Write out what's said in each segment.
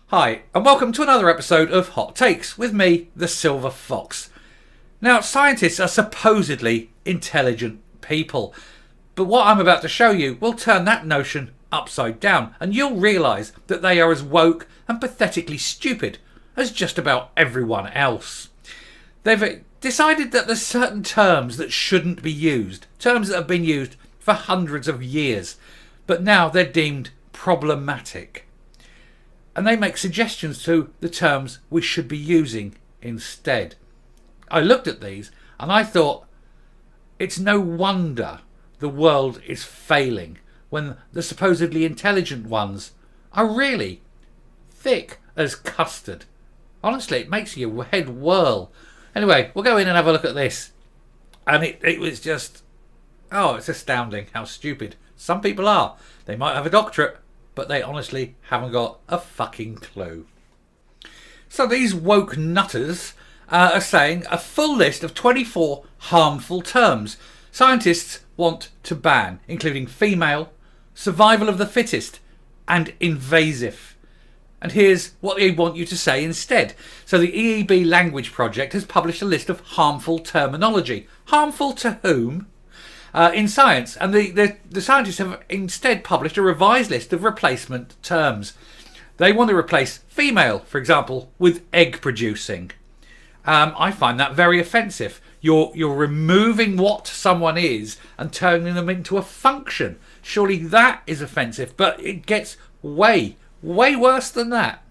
Hi, and welcome to another episode of Hot Takes with me, the Silver Fox. Now, scientists are supposedly intelligent people, but what I'm about to show you will turn that notion upside down, and you'll realise that they are as woke and pathetically stupid as just about everyone else. They've decided that there's certain terms that shouldn't be used, terms that have been used for hundreds of years, but now they're deemed problematic. And they make suggestions to the terms we should be using instead. I looked at these and I thought, it's no wonder the world is failing when the supposedly intelligent ones are really thick as custard. Honestly, it makes your head whirl. Anyway, we'll go in and have a look at this. And it was just, it's astounding how stupid some people are. They might have a doctorate, but they honestly haven't got a fucking clue. So these woke nutters are saying a full list of 24 harmful terms scientists want to ban, including female, survival of the fittest, and invasive. And here's what they want you to say instead. So the EEB Language Project has published a list of harmful terminology. Harmful to whom? In science, and the scientists have instead published a revised list of replacement terms. They want to replace female, for example, with egg producing. I find that very offensive. You're removing what someone is and turning them into a function. Surely that is offensive, but it gets way worse than that.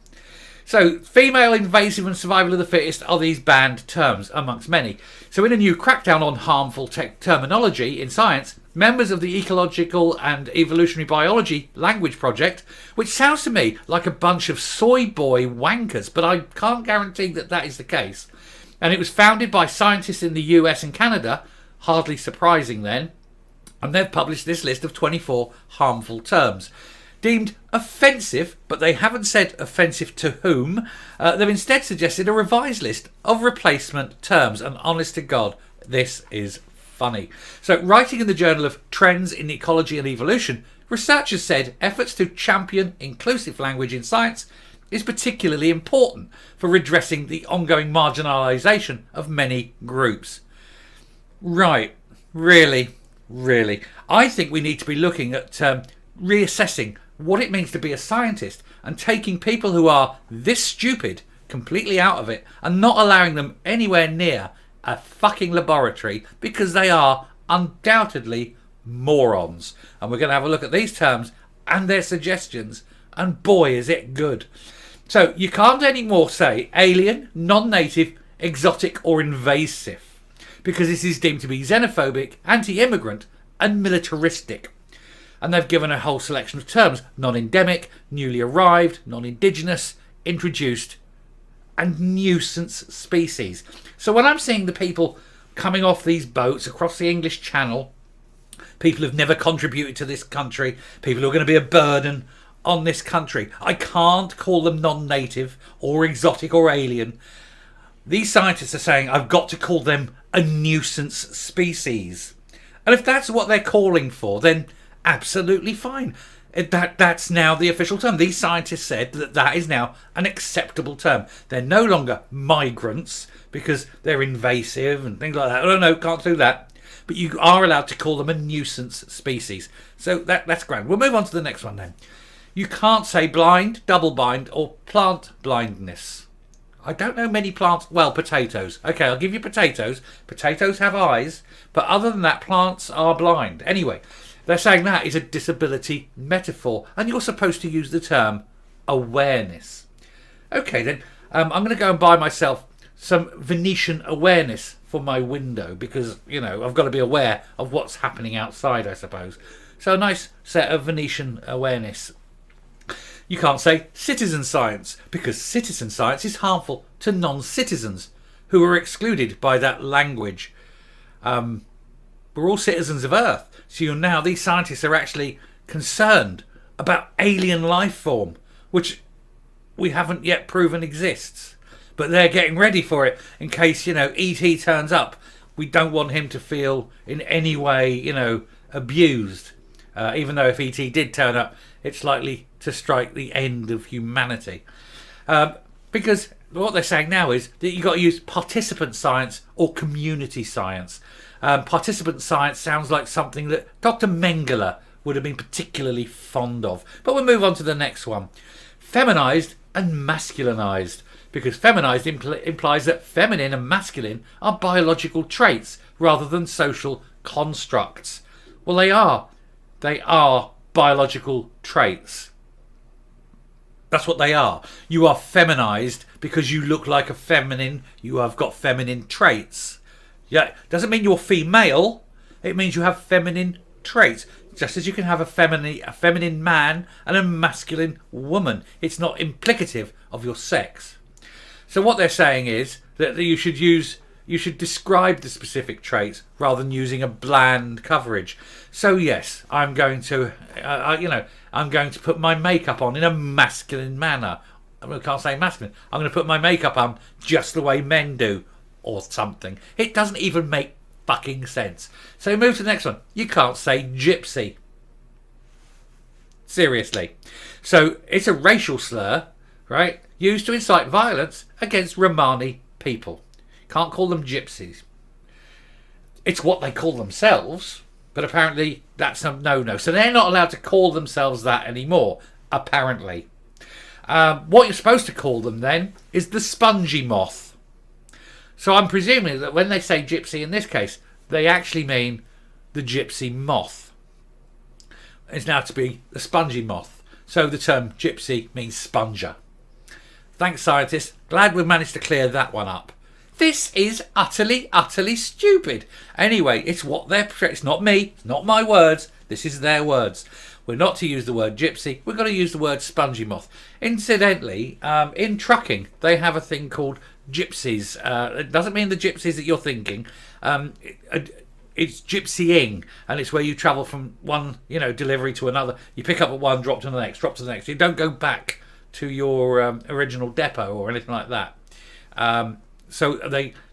So, female, invasive and survival of the fittest are these banned terms, amongst many. So in a new crackdown on harmful terminology in science, members of the Ecological and Evolutionary Biology Language Project, which sounds to me like a bunch of soy boy wankers, but I can't guarantee that that is the case. And it was founded by scientists in the US and Canada, hardly surprising then, and they've published this list of 24 harmful terms. Deemed offensive, but they haven't said offensive to whom. They've instead suggested a revised list of replacement terms. And honest to God, this is funny. So, writing in the Journal of Trends in Ecology and Evolution, researchers said efforts to champion inclusive language in science is particularly important for redressing the ongoing marginalisation of many groups. Right, really. I think we need to be looking at reassessing what it means to be a scientist and taking people who are this stupid completely out of it and not allowing them anywhere near a fucking laboratory because they are undoubtedly morons. And we're going to have a look at these terms and their suggestions, and boy is it good. So you can't anymore say alien, non-native, exotic or invasive because this is deemed to be xenophobic, anti-immigrant and militaristic. And they've given a whole selection of terms: non-endemic, newly arrived, non-indigenous, introduced, and nuisance species. So when I'm seeing the people coming off these boats across the English Channel, people who've never contributed to this country, people who are going to be a burden on this country, I can't call them non-native or exotic or alien. These scientists are saying I've got to call them a nuisance species. And if that's what they're calling for, then absolutely fine. That's now the official term. These scientists said that is now an acceptable term. They're no longer migrants because they're invasive and things like that. Oh, no, can't do that. But you are allowed to call them a nuisance species. So that's grand. We'll move on to the next one then. You can't say blind, double blind, or plant blindness. I don't know many plants. Well, potatoes. Okay, I'll give you potatoes. Potatoes have eyes, but other than that, plants are blind. Anyway, they're saying that is a disability metaphor, and you're supposed to use the term awareness. Okay, then, I'm going to go and buy myself some Venetian awareness for my window because, I've got to be aware of what's happening outside, I suppose. So a nice set of Venetian awareness. You can't say citizen science because citizen science is harmful to non-citizens who are excluded by that language. We're all citizens of Earth. So now these scientists are actually concerned about alien life form, which we haven't yet proven exists. But they're getting ready for it in case, E.T. turns up. We don't want him to feel in any way, abused. Even though if E.T. did turn up, it's likely to strike the end of humanity. Because what they're saying now is that you've got to use participant science or community science. Participant science sounds like something that Dr. Mengele would have been particularly fond of. But we'll move on to the next one. Feminized and masculinized. Because feminized implies that feminine and masculine are biological traits rather than social constructs. Well, they are. They are biological traits. That's what they are. You are feminized because you look like a feminine. You have got feminine traits. Yeah, doesn't mean you're female. It means you have feminine traits. Just as you can have a feminine man and a masculine woman. It's not implicative of your sex. So what they're saying is that you should describe the specific traits rather than using a bland coverage. So yes, I'm going to put my makeup on in a masculine manner. I can't say masculine. I'm going to put my makeup on just the way men do, or something. It doesn't even make fucking sense. So move to the next one. You can't say gypsy. Seriously. So it's a racial slur, right? Used to incite violence against Romani people. Can't call them gypsies. It's what they call themselves, but apparently that's a no-no. So they're not allowed to call themselves that anymore, apparently. What you're supposed to call them then is the spongy moth. So I'm presuming that when they say gypsy in this case, they actually mean the gypsy moth. It's now to be the spongy moth. So the term gypsy means sponger. Thanks, scientists. Glad we've managed to clear that one up. This is utterly, utterly stupid. Anyway, it's not me. It's not my words. This is their words. We're not to use the word gypsy. We're going to use the word spongy moth. Incidentally, in trucking, they have a thing called gypsies. It doesn't mean the gypsies that you're thinking. It's gypsying, and it's where you travel from one, delivery to another. You pick up at one, drop to the next, drop to the next. You don't go back to your original depot or anything like that. So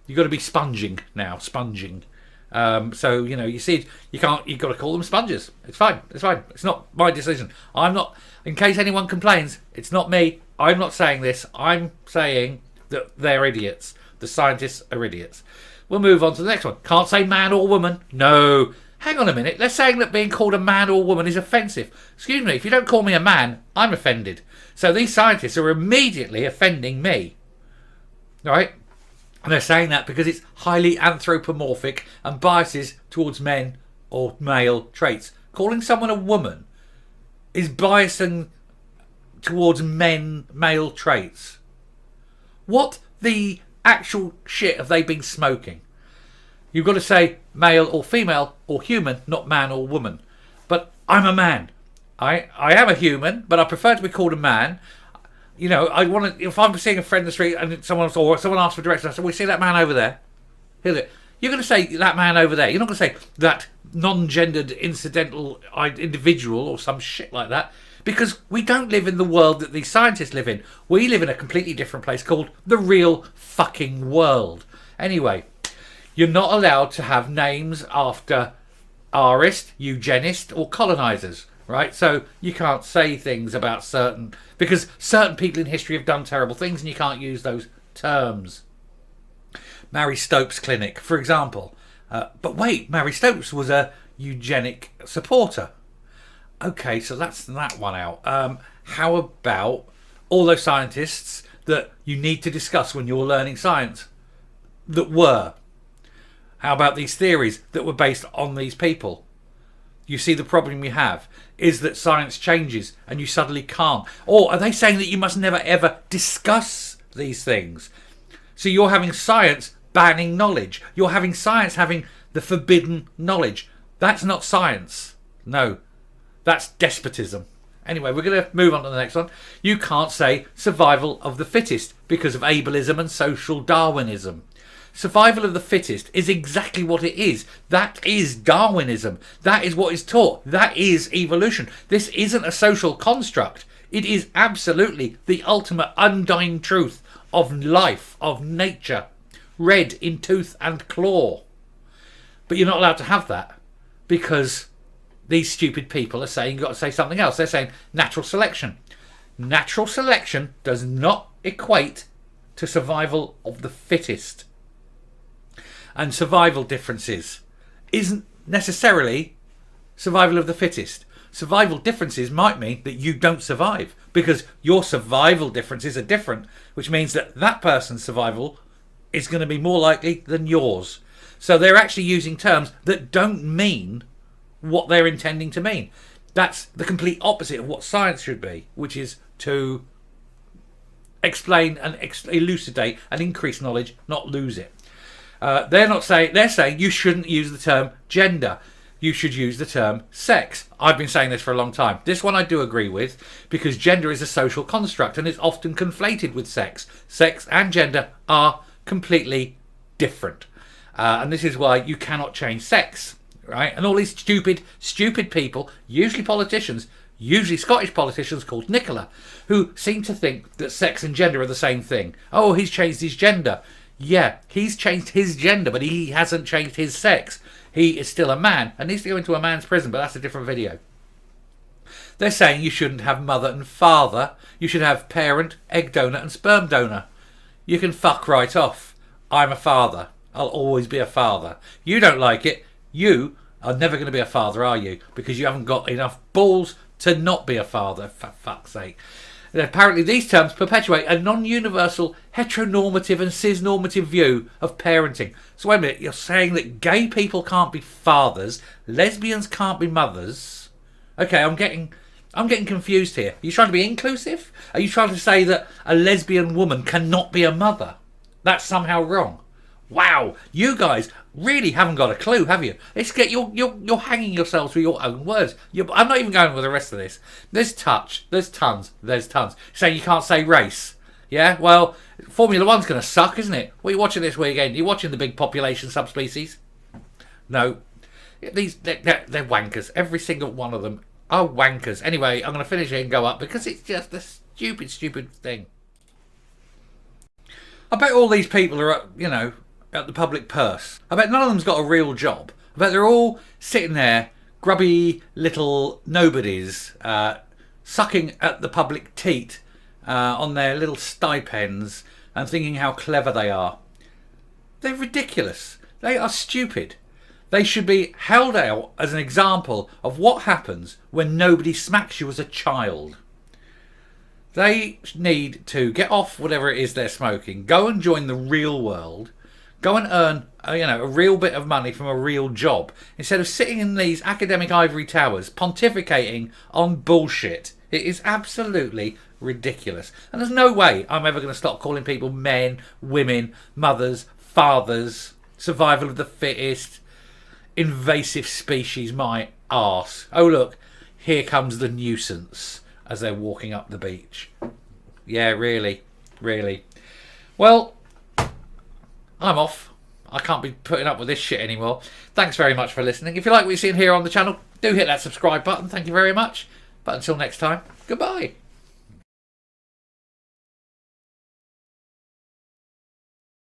you've got to be sponging now, sponging. So you see, you've got to call them sponges. It's fine. It's not my decision. I'm not. In case anyone complains, it's not me. I'm not saying this. I'm saying that they're idiots. The scientists are idiots. We'll move on to the next one. Can't say man or woman. No. Hang on a minute. They're saying that being called a man or woman is offensive. Excuse me. If you don't call me a man, I'm offended. So these scientists are immediately offending me. Right? And they're saying that because it's highly anthropomorphic and biases towards men or male traits. Calling someone a woman is biasing towards male traits. What the actual shit have they been smoking? You've got to say male or female or human, not man or woman. But I'm a man. I am a human, but I prefer to be called a man. I want to. If I'm seeing a friend in the street and someone asks for directions, I say, "We see that man over there." Here's it. You're going to say that man over there. You're not going to say that non-gendered incidental individual or some shit like that, because we don't live in the world that these scientists live in. We live in a completely different place called the real fucking world. Anyway, you're not allowed to have names after arist, eugenist, or colonisers. Right, so you can't say things about because certain people in history have done terrible things, and you can't use those terms. Mary Stopes Clinic, for example. But wait, Mary Stopes was a eugenic supporter. Okay, so that's that one out. How about all those scientists that you need to discuss when you're learning science that were? How about these theories that were based on these people? You see, the problem you have is that science changes and you suddenly can't. Or are they saying that you must never ever discuss these things? So you're having science banning knowledge. You're having science having the forbidden knowledge. That's not science. No, that's despotism. Anyway, we're going to move on to the next one. You can't say survival of the fittest because of ableism and social Darwinism. Survival of the fittest is exactly what it is. That is Darwinism. That is what is taught. That is evolution. This isn't a social construct. It is absolutely the ultimate undying truth of life, of nature, read in tooth and claw. But you're not allowed to have that because these stupid people are saying you've got to say something else. They're saying natural selection. Natural selection does not equate to survival of the fittest. And survival differences isn't necessarily survival of the fittest. Survival differences might mean that you don't survive because your survival differences are different, which means that that person's survival is going to be more likely than yours. So they're actually using terms that don't mean what they're intending to mean. That's the complete opposite of what science should be, which is to explain and elucidate and increase knowledge, not lose it. They're saying you shouldn't use the term gender. You should use the term sex. I've been saying this for a long time. This one I do agree with because gender is a social construct and it's often conflated with sex. Sex and gender are completely different. And this is why you cannot change sex, right? And all these stupid people, usually politicians, usually Scottish politicians called Nicola, who seem to think that sex and gender are the same thing. Oh, he's changed his gender. Yeah, he's changed his gender, but he hasn't changed his sex. He is still a man and needs to go into a man's prison, but that's a different video. They're saying you shouldn't have mother and father. You should have parent, egg donor and sperm donor. You can fuck right off. I'm a father. I'll always be a father. You don't like it. You are never going to be a father, are you? Because you haven't got enough balls to not be a father, for fuck's sake. And apparently these terms perpetuate a non-universal heteronormative and cisnormative view of parenting. So wait a minute, you're saying that gay people can't be fathers, lesbians can't be mothers? Okay, I'm getting confused here. Are you trying to be inclusive? Are you trying to say that a lesbian woman cannot be a mother? That's somehow wrong. Wow, you guys really haven't got a clue, have you? You're hanging yourselves with your own words. I'm not even going with the rest of this. There's tons. Saying you can't say race. Yeah, well, Formula One's going to suck, isn't it? What are you watching this weekend? You're watching the big population subspecies? No. They're wankers. Every single one of them are wankers. Anyway, I'm going to finish it and go up because it's just a stupid thing. I bet all these people are, at the public purse. I bet none of them's got a real job. I bet they're all sitting there, grubby little nobodies, sucking at the public teat on their little stipends and thinking how clever they are. They're ridiculous. They are stupid. They should be held out as an example of what happens when nobody smacks you as a child. They need to get off whatever it is they're smoking, go and join the real world, go and earn a real bit of money from a real job, instead of sitting in these academic ivory towers pontificating on bullshit. It is absolutely ridiculous. And there's no way I'm ever going to stop calling people men, women, mothers, fathers, survival of the fittest, invasive species, my arse. Oh look, here comes the nuisance as they're walking up the beach. Yeah, really. Well, I'm off. I can't be putting up with this shit anymore. Thanks very much for listening. If you like what you're seeing here on the channel, do hit that subscribe button. Thank you very much. But until next time, goodbye.